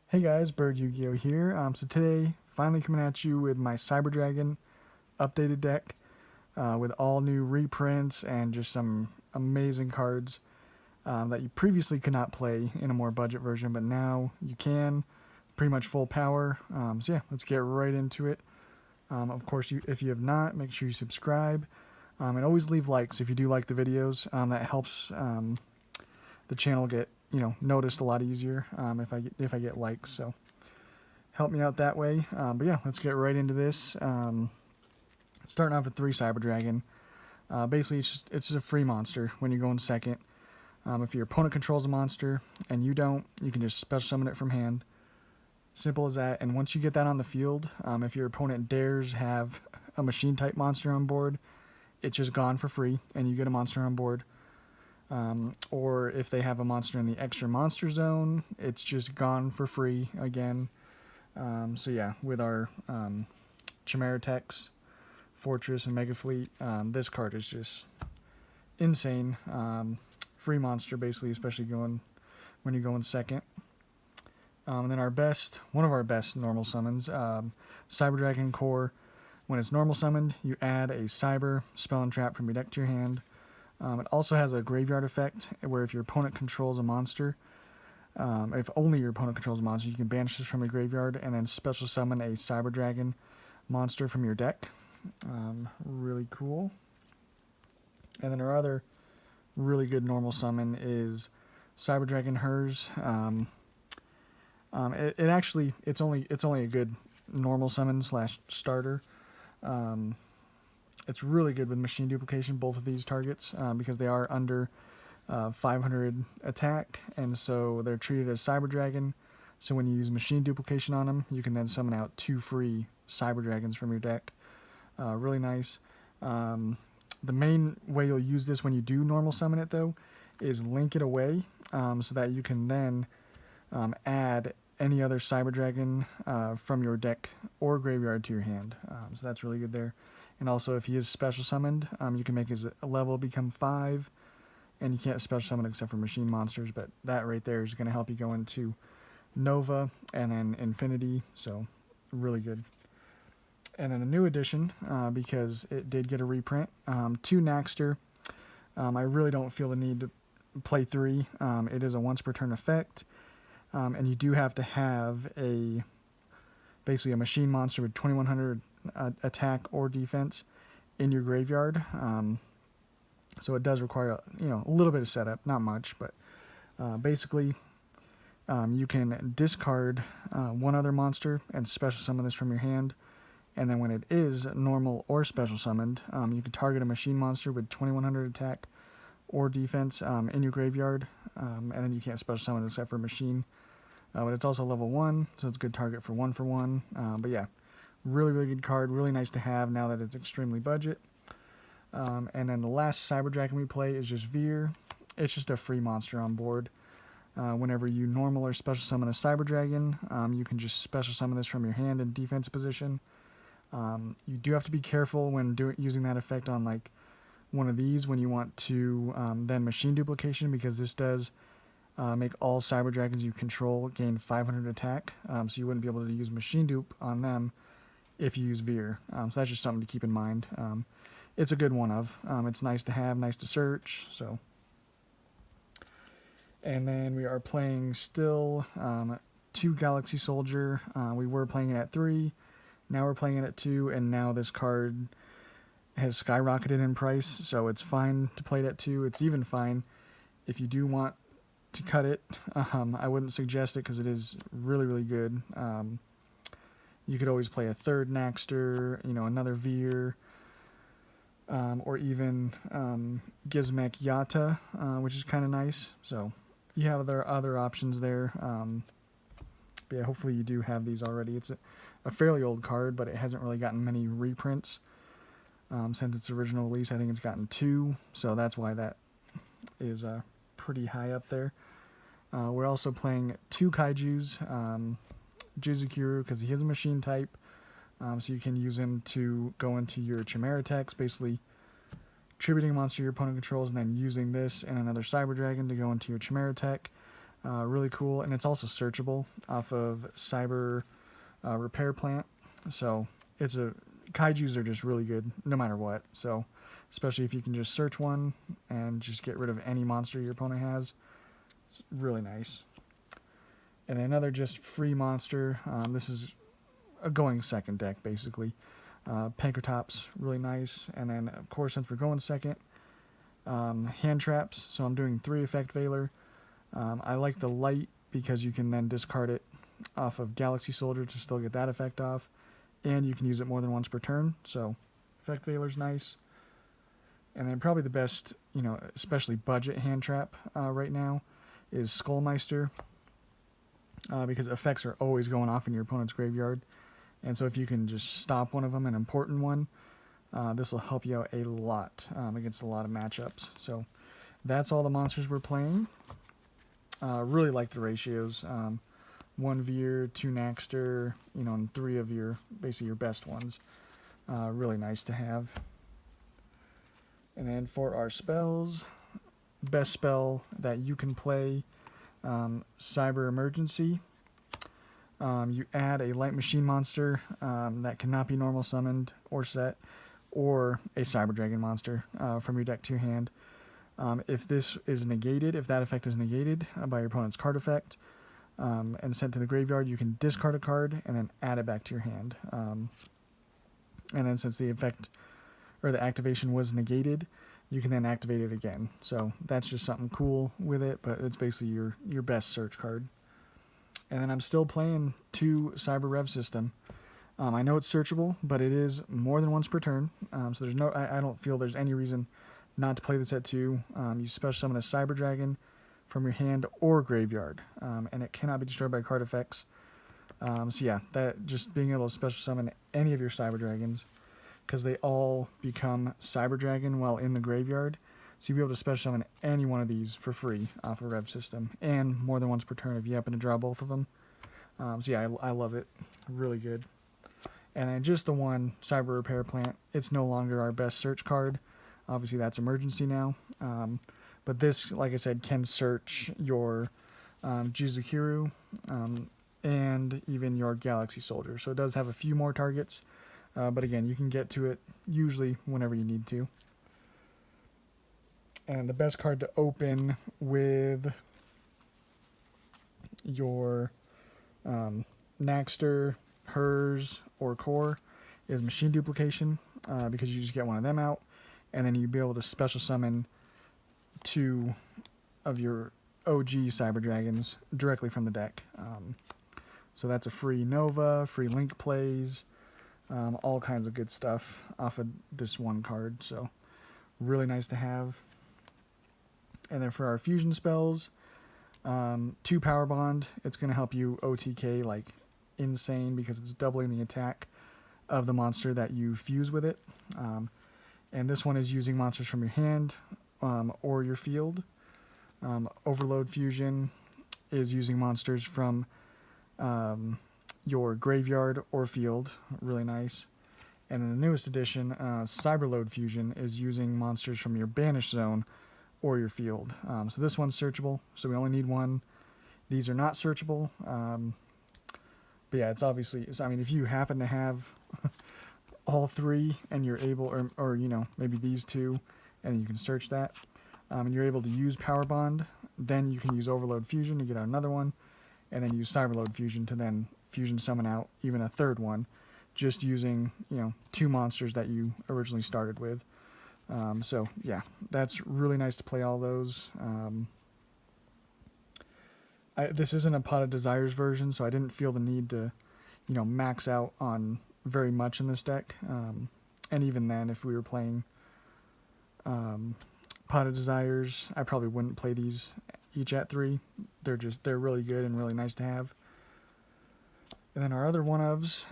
Hey guys, Bird Yu-Gi-Oh here. So today, finally coming at you with my Cyber Dragon updated deck with all new reprints and just some amazing cards that you previously could not play in a more budget version, but now you can, pretty much full power. So yeah, let's get right into it. Of course, if you have not, make sure you subscribe and always leave likes if you do like the videos. That helps the channel get noticed a lot easier if I get likes. So help me out that way. But yeah, let's get right into this. Starting off with 3 Cyber Dragon. Basically, it's just a free monster when you go in second. If your opponent controls a monster and you don't, you can just special summon it from hand. Simple as that. And once you get that on the field, if your opponent dares have a machine type monster on board, it's just gone for free and you get a monster on board. Or if they have a monster in the extra monster zone, it's just gone for free again. So yeah, with our Chimeratechs, Fortress, and Mega Fleet, this card is just insane. Free monster basically, especially when you go in second. And then one of our best normal summons, Cyber Dragon Core. When it's normal summoned, you add a Cyber spell and trap from your deck to your hand. It also has a graveyard effect where if your opponent controls a monster, if only your opponent controls a monster, you can banish this from your graveyard and then special summon a Cyber Dragon monster from your deck. Really cool. And then our other really good normal summon is Cyber Dragon Hers. It's only a good normal summon / starter. It's really good with machine duplication, both of these targets, because they are under 500 attack, and so they're treated as Cyber Dragon. So when you use machine duplication on them, you can then summon out 2 free Cyber Dragons from your deck. Really nice. The main way you'll use this when you do normal summon it, though, is link it away so that you can then add any other Cyber Dragon from your deck or graveyard to your hand. So that's really good there. And also, if he is special summoned, you can make his level become 5, and you can't special summon except for machine monsters, but that right there is going to help you go into Nova and then Infinity, so really good. And then the new edition, because it did get a reprint, 2 Naxter. I really don't feel the need to play 3. It is a once per turn effect, and you do have to have basically a machine monster with 2100 attack or defense in your graveyard. So it does require a little bit of setup, not much, but basically you can discard one other monster and special summon this from your hand. And then when it is normal or special summoned, you can target a machine monster with 2100 attack or defense in your graveyard, and then you can't special summon it except for machine. But it's also level 1, so it's a good target for 1/1. But yeah, really, really good card. Really nice to have now that it's extremely budget. And then the last Cyber Dragon we play is just Veer. It's just a free monster on board. Whenever you normal or special summon a Cyber Dragon, you can just special summon this from your hand in defense position. You do have to be careful when using that effect on like one of these when you want to then machine duplication, because this does make all Cyber Dragons you control gain 500 attack, so you wouldn't be able to use machine dupe on them if you use Veer. So that's just something to keep in mind. It's a good one of. It's nice to have, nice to search. So, and then we are playing still 2 Galaxy Soldier. We were playing it at 3. Now we're playing it at 2, and now this card has skyrocketed in price, so it's fine to play it at 2. It's even fine if you do want to cut it. I wouldn't suggest it because it is really, really good. You could always play a 3rd Naxter, another Veer, or even Gizmek Yata, which is kind of nice. So you have other options there. But yeah, hopefully you do have these already. It's a fairly old card, but it hasn't really gotten many reprints since its original release. I think it's gotten 2, so that's why that is pretty high up there. We're also playing 2 Kaijus, Jizukuru, because he is a machine type, so you can use him to go into your Chimeratechs, basically tributing a monster your opponent controls and then using this and another Cyber Dragon to go into your Chimeratech. Really cool, and it's also searchable off of Cyber Repair Plant. So it's kaijus are just really good no matter what. So especially if you can just search one and just get rid of any monster your opponent has, it's really nice. And then another just free monster. This is a going second deck basically. Pankratops, really nice. And then of course, since we're going second, hand traps. So I'm doing 3 effect Veiler. I like the light because you can then discard it off of Galaxy Soldier to still get that effect off, and you can use it more than once per turn. So effect Veiler's nice. And then probably the best, especially budget hand trap right now is Skullmeister, because effects are always going off in your opponent's graveyard. And so if you can just stop one of them, an important one, this will help you out a lot against a lot of matchups. So that's all the monsters we're playing. Really like the ratios. 1 Veer, 2 Naxter, and 3 of basically your best ones. Really nice to have. And then for our spells, best spell that you can play, Cyber Emergency. You add a light machine monster that cannot be normal summoned or set, or a Cyber Dragon monster from your deck to hand. If this is negated, if that effect is negated by your opponent's card effect and sent to the graveyard, you can discard a card and then add it back to your hand. And then since the effect or the activation was negated, you can then activate it again. So that's just something cool with it, but it's basically your best search card. And then I'm still playing 2 Cyber Rev System. I know it's searchable, but it is more than once per turn. So there's I don't feel there's any reason not to play this at 2. You special summon a Cyber Dragon from your hand or graveyard, and it cannot be destroyed by card effects. So yeah, that just being able to special summon any of your Cyber Dragons, because they all become Cyber Dragon while in the graveyard. So you'll be able to special summon any one of these for free off a Rev System, and more than once per turn if you happen to draw both of them. So yeah, I love it. Really good. And then just the one Cyber Repair Plant, it's no longer our best search card. Obviously that's emergency now. But this, like I said, can search your Jizukiru and even your Galaxy Soldier. So it does have a few more targets. But again, you can get to it usually whenever you need to. And the best card to open with your Naxter, Hers, or Core is Machine Duplication, because you just get one of them out, and then you'll be able to special summon 2 of your OG Cyber Dragons directly from the deck. So that's a free Nova, free Link plays, all kinds of good stuff off of this one card. So really nice to have. And then for our fusion spells, 2 Power Bond. It's going to help you OTK like insane because it's doubling the attack of the monster that you fuse with it. And this one is using monsters from your hand or your field. Overload Fusion is using monsters from your graveyard or field. Really nice. And in the newest edition, Cyberload Fusion is using monsters from your Banish Zone or your field. So this one's searchable, so we only need 1. These are not searchable. But yeah, it's obviously, I mean, if you happen to have all 3 and you're able, or maybe these 2, and you can search that, and you're able to use Power Bond, then you can use Overload Fusion to get out another one, and then use Cyberload Fusion to then fusion summon out even a 3rd one, just using 2 monsters that you originally started with. So yeah, that's really nice to play all those. This isn't a Pot of Desires version, so I didn't feel the need to, max out on very much in this deck. And even then, if we were playing Pot of Desires, I probably wouldn't play these each at 3. They're really good and really nice to have. And then our other one-ofs,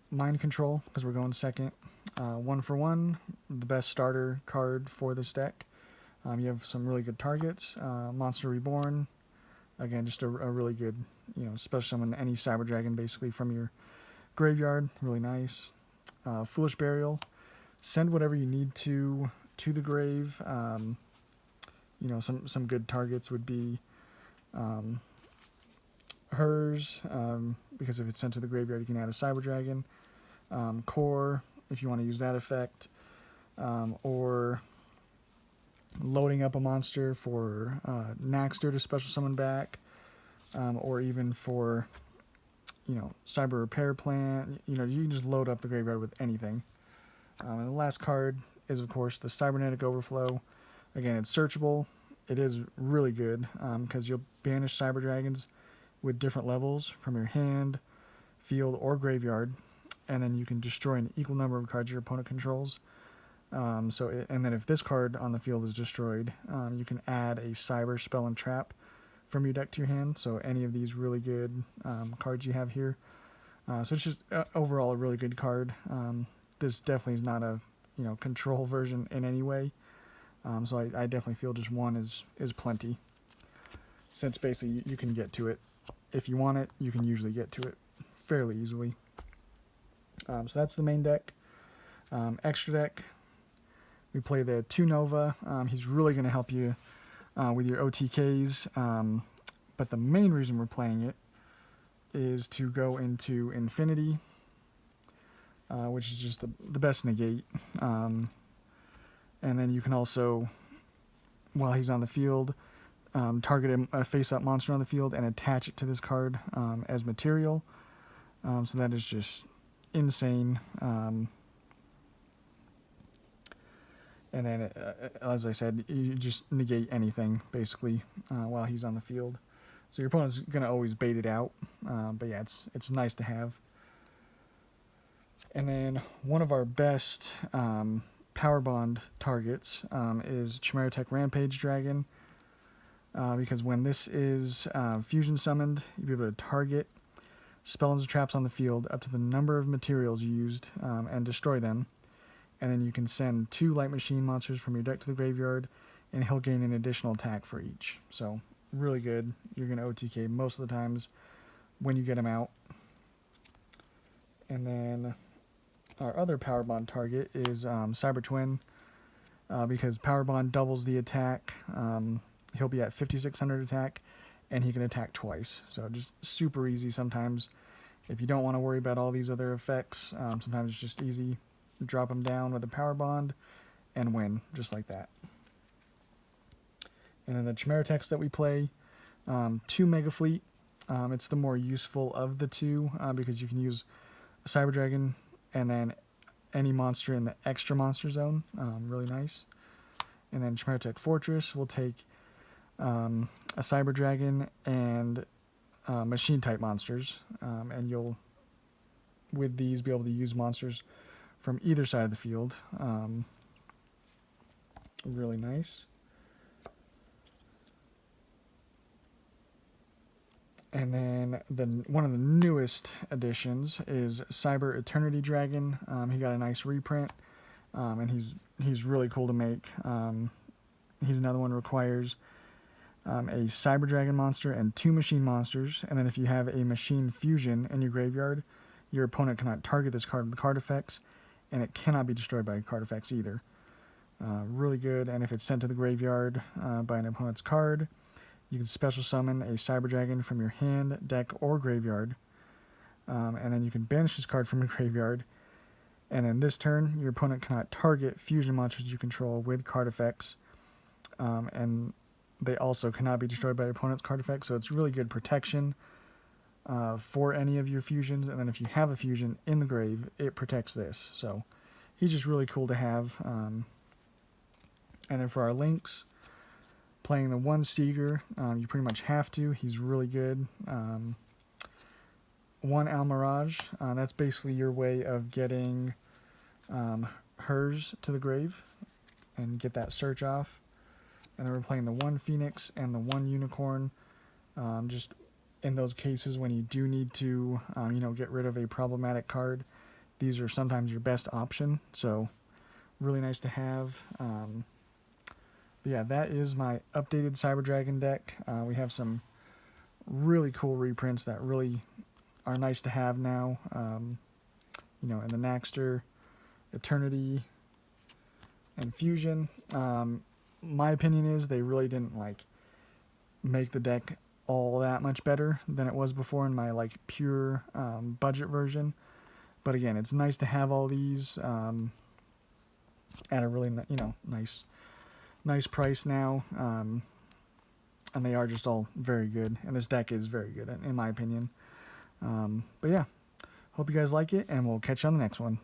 Mind Control, because we're going second. 1 for 1, the best starter card for this deck. You have some really good targets. Monster Reborn, again, just a really good, special summon any Cyber Dragon basically from your graveyard. Really nice. Foolish Burial, send whatever you need to the grave. Some good targets would be Hers, because if it's sent to the graveyard, you can add a Cyber Dragon. Core, if you want to use that effect. Or loading up a monster for Naxter to special summon back. Or even for, Cyber Repair Plant. You can just load up the graveyard with anything. And the last card is, of course, the Cybernetic Overflow. Again, it's searchable. It is really good because you'll banish Cyber Dragons with different levels from your hand, field, or graveyard, and then you can destroy an equal number of cards your opponent controls. And then if this card on the field is destroyed, you can add a Cyber Spell and Trap from your deck to your hand. So any of these really good cards you have here. So it's just overall a really good card. This definitely is not a control version in any way. So I definitely feel just one is plenty. Since basically you can get to it. If you want it, you can usually get to it fairly easily. So that's the main deck. Extra deck, we play the 2 Nova. He's really going to help you with your OTKs. But the main reason we're playing it is to go into Infinity, which is just the best negate. And then you can also, while he's on the field, target a face-up monster on the field and attach it to this card as material. So that is just insane. And then, as I said, you just negate anything, basically, while he's on the field. So your opponent's going to always bait it out. But yeah, it's nice to have. And then one of our best Power Bond targets is Cybernetic Rampage Dragon. Because when this is fusion summoned, you'll be able to target spells and traps on the field up to the number of materials you used and destroy them. And then you can send 2 Light Machine monsters from your deck to the graveyard, and he'll gain an additional attack for each. So really good. You're going to OTK most of the times when you get him out. And then our other Power Bond target is Cyber Twin, because Power Bond doubles the attack. He'll be at 5,600 attack, and he can attack twice. So just super easy sometimes. If you don't want to worry about all these other effects, sometimes it's just easy. Drop him down with a Power Bond and win, just like that. And then the Chimeratechs that we play, 2 Mega Fleet. It's the more useful of the 2 because you can use a Cyber Dragon and then any monster in the extra monster zone. Really nice. And then Chimeratech Fortress will take a Cyber Dragon and machine type monsters, and you'll with these be able to use monsters from either side of the field. Really nice. And then one of the newest additions is Cyber Eternity Dragon. He got a nice reprint, and he's really cool to make. He's another one that requires a Cyber Dragon monster and 2 machine monsters, and then if you have a machine fusion in your graveyard, your opponent cannot target this card with card effects, and it cannot be destroyed by card effects either. Really good, and if it's sent to the graveyard by an opponent's card, you can special summon a Cyber Dragon from your hand, deck, or graveyard, and then you can banish this card from your graveyard, and then this turn, your opponent cannot target fusion monsters you control with card effects, and they also cannot be destroyed by your opponent's card effects, so it's really good protection for any of your fusions, and then if you have a fusion in the grave, it protects this. So he's just really cool to have. And then for our links, playing the 1 Seeger, you pretty much have to. He's really good. 1 Almirage, that's basically your way of getting hers to the grave and get that search off. And then we're playing the 1 Phoenix and the 1 Unicorn, just in those cases when you do need to, get rid of a problematic card. These are sometimes your best option, so really nice to have. But yeah, that is my updated Cyber Dragon deck. We have some really cool reprints that really are nice to have now. In the Naxter, Eternity, and Fusion. My opinion is they really didn't make the deck all that much better than it was before in my like pure budget version. But again, it's nice to have all these at a really nice price now, and they are just all very good. And this deck is very good in my opinion. But yeah, hope you guys like it, and we'll catch you on the next one.